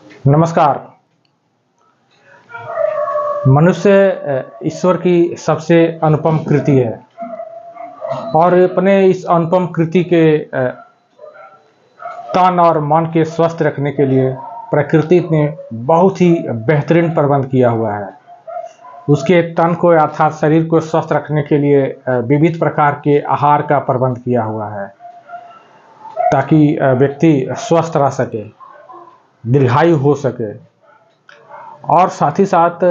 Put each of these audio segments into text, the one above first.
नमस्कार। मनुष्य ईश्वर की सबसे अनुपम कृति है और अपने इस अनुपम कृति के तन और मन के स्वस्थ रखने के लिए प्रकृति ने बहुत ही बेहतरीन प्रबंध किया हुआ है। उसके तन को अर्थात शरीर को स्वस्थ रखने के लिए विविध प्रकार के आहार का प्रबंध किया हुआ है ताकि व्यक्ति स्वस्थ रह सके, दीर्घायु हो सके और साथ ही साथ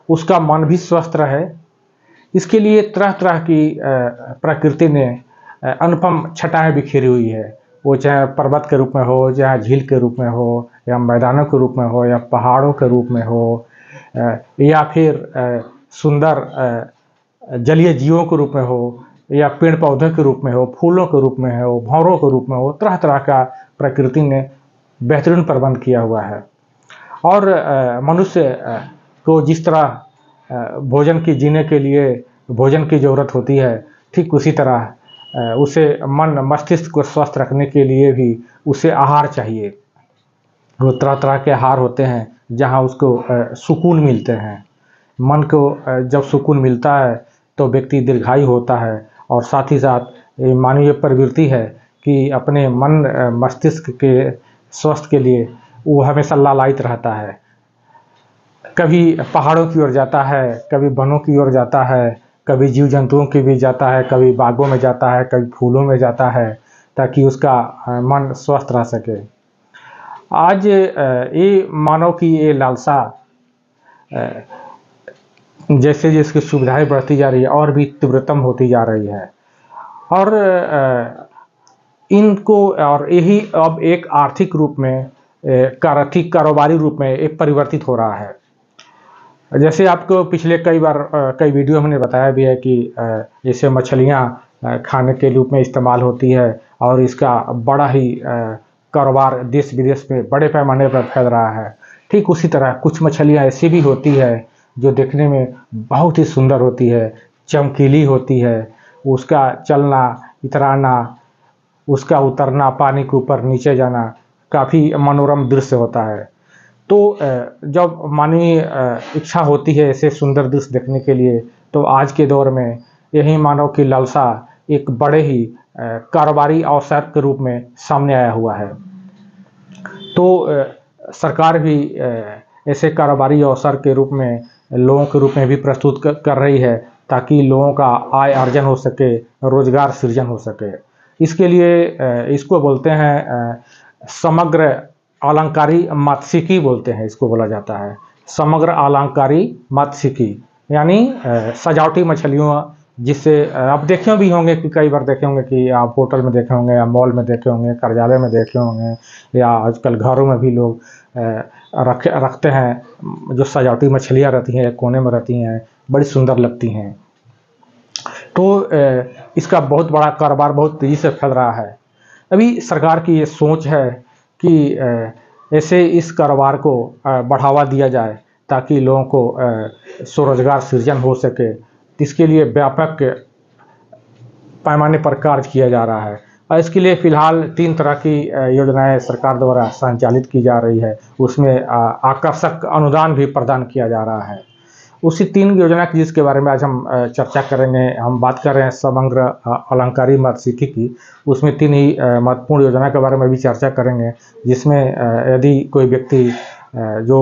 उसका मन भी स्वस्थ रहे। इसके लिए तरह तरह की प्रकृति ने अनुपम छटाएं बिखेरी हुई है। वो चाहे पर्वत के रूप में हो, चाहे झील के रूप में हो, या मैदानों के रूप में हो, या पहाड़ों के रूप में हो, या फिर सुंदर जलीय जीवों के रूप में हो, या पेड़ पौधों के रूप में हो, फूलों के रूप में हो, भंवरों के रूप में हो। तरह तरह का प्रकृति ने बेहतरीन प्रबंध किया हुआ है और मनुष्य को जिस तरह भोजन की जीने के लिए भोजन की ज़रूरत होती है, ठीक उसी तरह उसे मन मस्तिष्क को स्वस्थ रखने के लिए भी उसे आहार चाहिए। वो तरह तरह के आहार होते हैं जहाँ उसको सुकून मिलते हैं। मन को जब सुकून मिलता है तो व्यक्ति दीर्घायु होता है और साथ ही साथ मानवीय प्रवृत्ति है कि अपने मन मस्तिष्क के स्वास्थ्य के लिए वो हमेशा लालायित रहता है। कभी पहाड़ों की ओर जाता है, कभी वनों की ओर जाता है, कभी जीव जंतुओं के बीच जाता है, कभी बागों में जाता है, कभी फूलों में जाता है ताकि उसका मन स्वस्थ रह सके। आज ये मानव की ये लालसा जैसे जिसकी सुविधाएं बढ़ती जा रही है और भी तीव्रतम होती जा रही है और इनको और यही अब एक आर्थिक रूप में कारोबारी रूप में एक परिवर्तित हो रहा है। जैसे आपको पिछले कई बार कई वीडियो हमने बताया भी है कि जैसे मछलियाँ खाने के रूप में इस्तेमाल होती है और इसका बड़ा ही कारोबार देश विदेश में बड़े पैमाने पर फैल रहा है। ठीक उसी तरह कुछ मछलियाँ ऐसी भी होती है जो देखने में बहुत ही सुंदर होती है, चमकीली होती है। उसका चलना, इतराना, उसका उतरना, पानी के ऊपर नीचे जाना काफ़ी मनोरम दृश्य होता है। तो जब मानवीय इच्छा होती है ऐसे सुंदर दृश्य देखने के लिए, तो आज के दौर में यही मानव की लालसा एक बड़े ही कारोबारी अवसर के रूप में सामने आया हुआ है। तो सरकार भी ऐसे कारोबारी अवसर के रूप में लोगों के रूप में भी प्रस्तुत कर रही है ताकि लोगों का आय अर्जन हो सके, रोजगार सृजन हो सके। इसके लिए इसको बोलते हैं समग्र अलंकारी मात्स्यिकी बोलते हैं, इसको बोला जाता है समग्र अलंकारी मात्स्यिकी, यानी सजावटी मछलियों जिससे आप देखे भी होंगे कि कई बार देखे होंगे कि आप होटल में देखे होंगे या मॉल में देखे होंगे, कार्यालय में देखे होंगे या आजकल घरों में भी लोग रखते हैं। जो सजावटी मछलियाँ रहती हैं कोने में रहती हैं, बड़ी सुंदर लगती हैं। तो इसका बहुत बड़ा कारोबार बहुत तेज़ी से फैल रहा है। अभी सरकार की ये सोच है कि ऐसे इस कारोबार को बढ़ावा दिया जाए ताकि लोगों को स्वरोजगार सृजन हो सके। इसके लिए व्यापक पैमाने पर कार्य किया जा रहा है और इसके लिए फ़िलहाल 3 तरह की योजनाएं सरकार द्वारा संचालित की जा रही है। उसमें आकर्षक अनुदान भी प्रदान किया जा रहा है। उसी 3 योजना की जिसके बारे में आज हम चर्चा करेंगे। हम बात कर रहे हैं समग्र अलंकारी मात्स्यिकी की। उसमें 3 ही महत्वपूर्ण योजना के बारे में भी चर्चा करेंगे, जिसमें यदि कोई व्यक्ति जो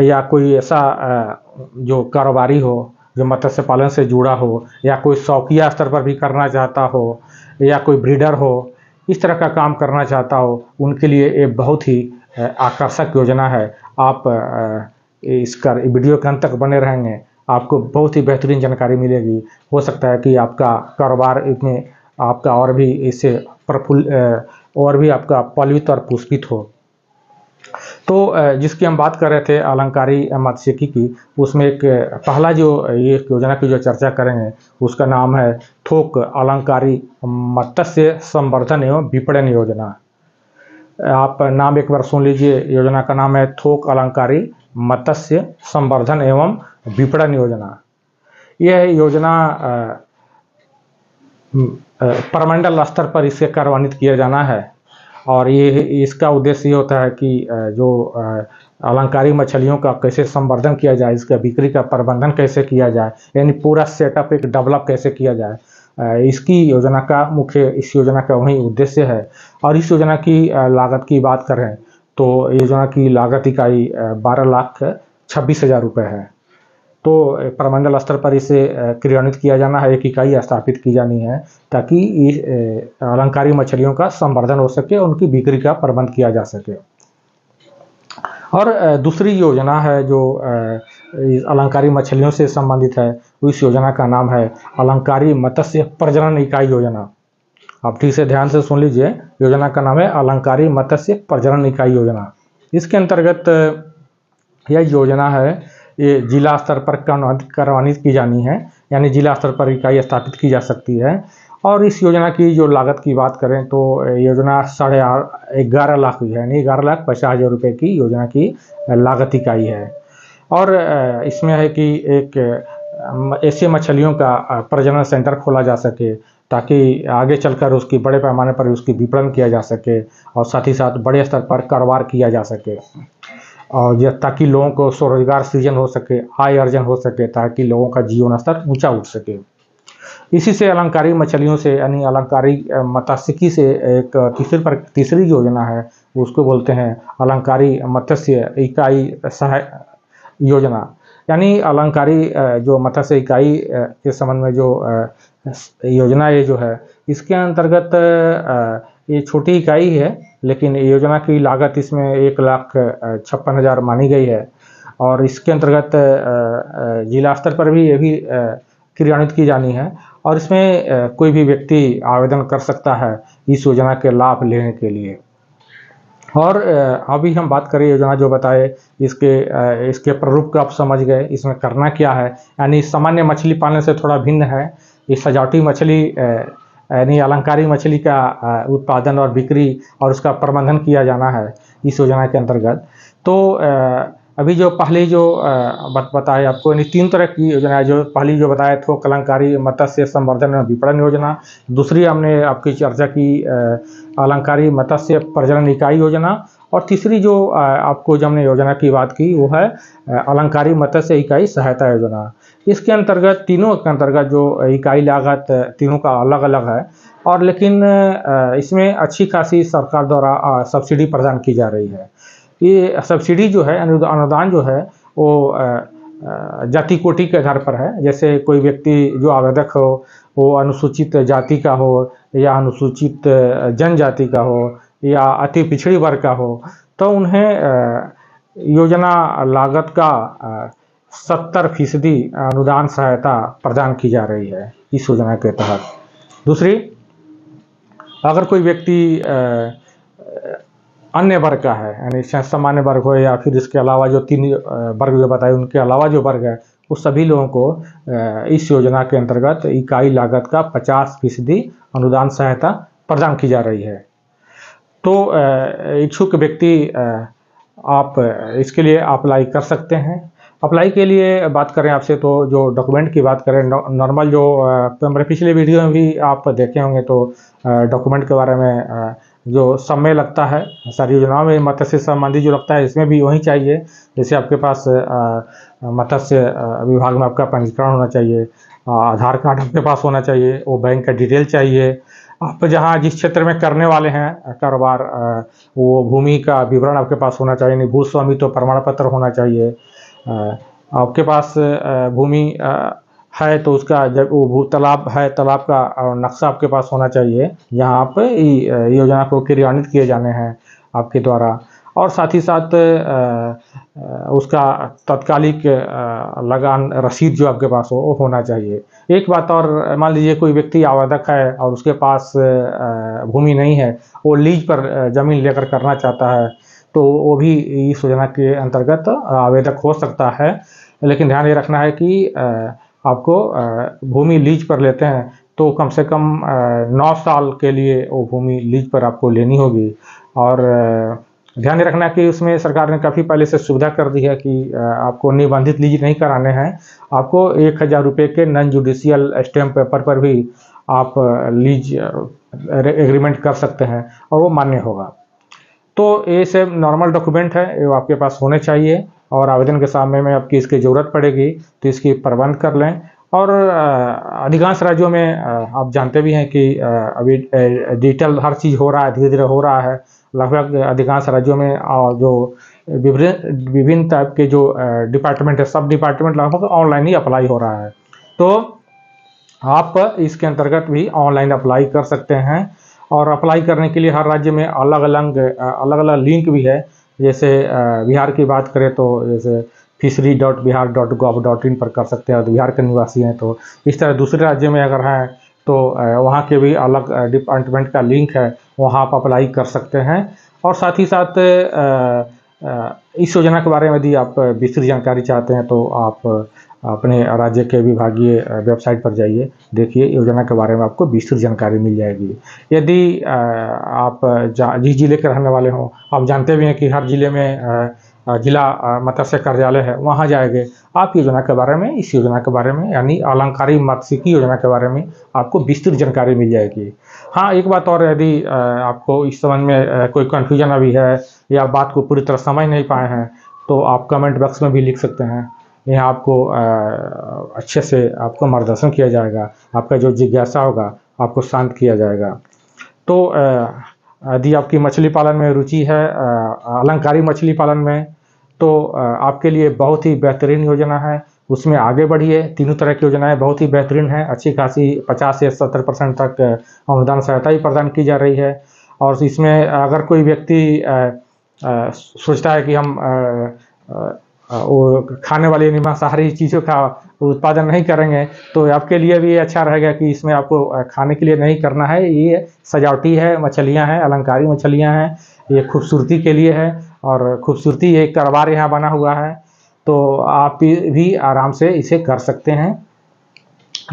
या कोई ऐसा जो कारोबारी हो जो मत्स्य पालन से जुड़ा हो, या कोई शौकिया स्तर पर भी करना चाहता हो, या कोई ब्रीडर हो, इस तरह का काम करना चाहता हो, उनके लिए ये बहुत ही आकर्षक योजना है। आप इसका वीडियो के अंत तक बने रहेंगे, आपको बहुत ही बेहतरीन जानकारी मिलेगी। हो सकता है कि आपका कारोबार इसमें आपका और भी इससे और भी आपका पल्वित और पुष्पित हो। तो जिसकी हम बात कर रहे थे अलंकारी मात्स्यिकी की, उसमें एक पहला जो ये योजना की जो चर्चा करेंगे उसका नाम है थोक अलंकारी मत्स्य संवर्धन एवं विपणन योजना। आप नाम एक बार सुन लीजिए। योजना का नाम है थोक अलंकारी मत्स्य संवर्धन एवं विपणन योजना। यह योजना प्रमंडल स्तर पर इसे कार्यान्वित किया जाना है और ये इसका उद्देश्य ये होता है कि जो अलंकारी मछलियों का कैसे संवर्धन किया जाए, इसका बिक्री का प्रबंधन कैसे किया जाए, यानी पूरा सेटअप एक डेवलप कैसे किया जाए, इसकी योजना का मुख्य इस योजना का वही उद्देश्य है। और इस योजना की लागत की बात करें तो योजना की लागत इकाई 12,26,000 रुपये है। तो प्रमंडल स्तर पर इसे क्रियान्वित किया जाना है, एक इकाई स्थापित की जानी है ताकि अलंकारी मछलियों का संवर्धन हो सके, उनकी बिक्री का प्रबंध किया जा सके। और दूसरी योजना है जो अलंकारी मछलियों से संबंधित है, उस योजना का नाम है अलंकारी मत्स्य प्रजनन इकाई योजना। आप ठीक से ध्यान से सुन लीजिए, योजना का नाम है अलंकारी मत्स्य प्रजनन इकाई योजना। इसके अंतर्गत यह योजना है, ये जिला स्तर पर कार्यान्वित की जानी है, यानी जिला स्तर पर इकाई स्थापित की जा सकती है। और इस योजना की जो लागत की बात करें तो योजना 11.5 लाख हुई है, यानी 11,50,000 रुपये की योजना की लागत इकाई है। और इसमें है कि एक ऐसे मछलियों का प्रजनन सेंटर खोला जा सके ताकि आगे चलकर उसकी बड़े पैमाने पर उसकी विपणन किया जा सके और साथ ही साथ बड़े स्तर पर कारोबार किया जा सके, और ताकि लोगों को स्वरोजगार सृजन हो सके, आय अर्जन हो सके, ताकि लोगों का जीवन स्तर ऊंचा उठ सके। इसी से अलंकारी मछलियों से यानी अलंकारी मत्स्यिकी से एक तीसरी योजना है, उसको बोलते हैं अलंकारी मत्स्य इकाई सहाय योजना। यानी अलंकारी जो मत्स्य इकाई के संबंध में जो योजना ये जो है, इसके अंतर्गत ये छोटी इकाई है, लेकिन योजना की लागत इसमें 1,56,000 मानी गई है। और इसके अंतर्गत जिला स्तर पर भी ये भी क्रियान्वित की जानी है, और इसमें कोई भी व्यक्ति आवेदन कर सकता है इस योजना के लाभ लेने के लिए। और अभी हम बात करें योजना जो बताए, इसके प्रारूप का आप समझ गए, इसमें करना क्या है। यानी सामान्य मछली पालने से थोड़ा भिन्न है, ये सजावटी मछली यानी अलंकारी मछली का उत्पादन और बिक्री और उसका प्रबंधन किया जाना है इस योजना के अंतर्गत। तो अभी जो पहले जो बताया आपको, यानी 3 तरह की योजना है। जो पहली जो बताया थोक अलंकारी मत्स्य संवर्धन एवं विपणन योजना, दूसरी हमने आपकी चर्चा की अलंकारी मत्स्य प्रजनन इकाई योजना, और तीसरी जो आपको जो हमने योजना की बात की वो है अलंकारी मत्स्य इकाई सहायता योजना। इसके अंतर्गत तीनों के अंतर्गत जो इकाई लागत तीनों का अलग अलग है, और लेकिन इसमें अच्छी खासी सरकार द्वारा सब्सिडी प्रदान की जा रही है। ये सब्सिडी जो है, अनुदान जो है, वो जाति कोटि के आधार पर है। जैसे कोई व्यक्ति जो आवेदक हो वो अनुसूचित जाति का हो या अनुसूचित जनजाति का हो या अति पिछड़ी वर्ग का हो, तो उन्हें योजना लागत का 70% अनुदान सहायता प्रदान की जा रही है इस योजना के तहत। दूसरी, अगर कोई व्यक्ति अन्य वर्ग का है, यानी सामान्य वर्ग हो या फिर इसके अलावा जो 3 वर्ग जो बताए उनके अलावा जो वर्ग है, उस सभी लोगों को इस योजना के अंतर्गत इकाई लागत का 50% अनुदान सहायता प्रदान की जा रही है। तो इच्छुक व्यक्ति आप इसके लिए अप्लाई कर सकते हैं। अप्लाई के लिए बात करें आपसे तो जो डॉक्यूमेंट की बात करें, नॉर्मल जो मेरे पिछले वीडियो में भी आप देखे होंगे, तो डॉक्यूमेंट के बारे में जो समय लगता है सारी योजनाओं में मत्स्य संबंधी जो लगता है, इसमें भी वही चाहिए। जैसे आपके पास मत्स्य विभाग में आपका पंजीकरण होना चाहिए, आधार कार्ड आपके पास होना चाहिए, वो बैंक का डिटेल चाहिए, आप जहाँ जिस क्षेत्र में करने वाले हैं कारोबार वो भूमि का विवरण आपके पास होना चाहिए, भू स्वामित्व प्रमाण पत्र होना चाहिए। आपके पास भूमि है तो उसका जब वो भू तालाब है, तालाब का नक्शा आपके पास होना चाहिए, यहाँ आप योजना को क्रियान्वित किए जाने हैं आपके द्वारा। और साथ ही साथ उसका तत्कालिक लगान रसीद जो आपके पास हो वो होना चाहिए। एक बात और, मान लीजिए कोई व्यक्ति आवेदक है और उसके पास भूमि नहीं है, वो लीज पर ज़मीन लेकर करना चाहता है, तो वो भी इस योजना के अंतर्गत आवेदक हो सकता है। लेकिन ध्यान ये रखना है कि आपको भूमि लीज पर लेते हैं तो कम से कम 9 साल के लिए वो भूमि लीज पर आपको लेनी होगी। और ध्यान रखना कि उसमें सरकार ने काफ़ी पहले से सुविधा कर दी है कि आपको निबंधित लीज नहीं कराने हैं, आपको 1,000 रुपये के नॉन जुडिशियल स्टैम्प पेपर पर भी आप लीज एग्रीमेंट कर सकते हैं और वो मान्य होगा। तो ये सब नॉर्मल डॉक्यूमेंट है, ये आपके पास होने चाहिए और आवेदन के समय में आपकी इसकी ज़रूरत पड़ेगी तो इसकी प्रबंध कर लें। और अधिकांश राज्यों में आप जानते भी हैं कि अभी डिजिटल हर चीज़ हो रहा है, धीरे धीरे हो रहा है। लगभग अधिकांश राज्यों में जो विभिन्न टाइप के जो डिपार्टमेंट है, सब डिपार्टमेंट लगभग ऑनलाइन ही अप्लाई हो रहा है। तो आप इसके अंतर्गत भी ऑनलाइन अप्लाई कर सकते हैं और अप्लाई करने के लिए हर राज्य में अलग अलग लिंक भी है। जैसे बिहार की बात करें तो जैसे fishery.bihar.gov.in पर कर सकते हैं, और बिहार के निवासी हैं तो इस तरह दूसरे राज्य में अगर हैं तो वहाँ के भी अलग डिपार्टमेंट का लिंक है, वहाँ आप अप्लाई कर सकते हैं। और साथ ही साथ इस योजना के बारे में यदि आप विस्तृत जानकारी चाहते हैं तो आप अपने राज्य के विभागीय वेबसाइट पर जाइए, देखिए योजना के बारे में आपको विस्तृत जानकारी मिल जाएगी। यदि आप जिस जिले के रहने वाले हों, आप जानते भी हैं कि हर जिले में जिला मत्स्य कार्यालय है, वहाँ जाएंगे आप योजना के बारे में, इस योजना के बारे में यानी अलंकारी मत्स्यिकी योजना के बारे में आपको विस्तृत जानकारी मिल जाएगी। हाँ, एक बात और, यदि आपको इस संबंध में कोई कन्फ्यूजन अभी है या बात को पूरी तरह समझ नहीं पाए हैं तो आप कमेंट बॉक्स में भी लिख सकते हैं। यहाँ आपको अच्छे से आपको मार्गदर्शन किया जाएगा, आपका जो जिज्ञासा होगा आपको शांत किया जाएगा। तो यदि आपकी मछली पालन में रुचि है, अलंकारी मछली पालन में, तो आपके लिए बहुत ही बेहतरीन योजना है, उसमें आगे बढ़िए। तीनों तरह की योजनाएं बहुत ही बेहतरीन हैं, अच्छी खासी 50 से 70% तक अनुदान सहायता ही प्रदान की जा रही है। और इसमें अगर कोई व्यक्ति सोचता है कि हम वो खाने वाली मांसाहारी चीज़ों का उत्पादन नहीं करेंगे तो आपके लिए भी अच्छा रहेगा कि इसमें आपको खाने के लिए नहीं करना है, ये सजावटी है, मछलियां हैं, अलंकारी मछलियां हैं, ये खूबसूरती के लिए है और खूबसूरती एक कारोबार यहाँ बना हुआ है। तो आप भी आराम से इसे कर सकते हैं।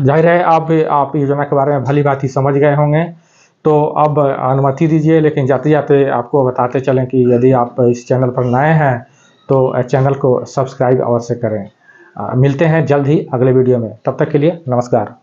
जाहिर है आप योजना के बारे में भली बात ही समझ गए होंगे। तो अब अनुमति दीजिए, लेकिन जाते जाते आपको बताते चलें कि यदि आप इस चैनल पर नए हैं तो चैनल को सब्सक्राइब अवश्य करें। मिलते हैं जल्द ही अगले वीडियो में, तब तक के लिए नमस्कार।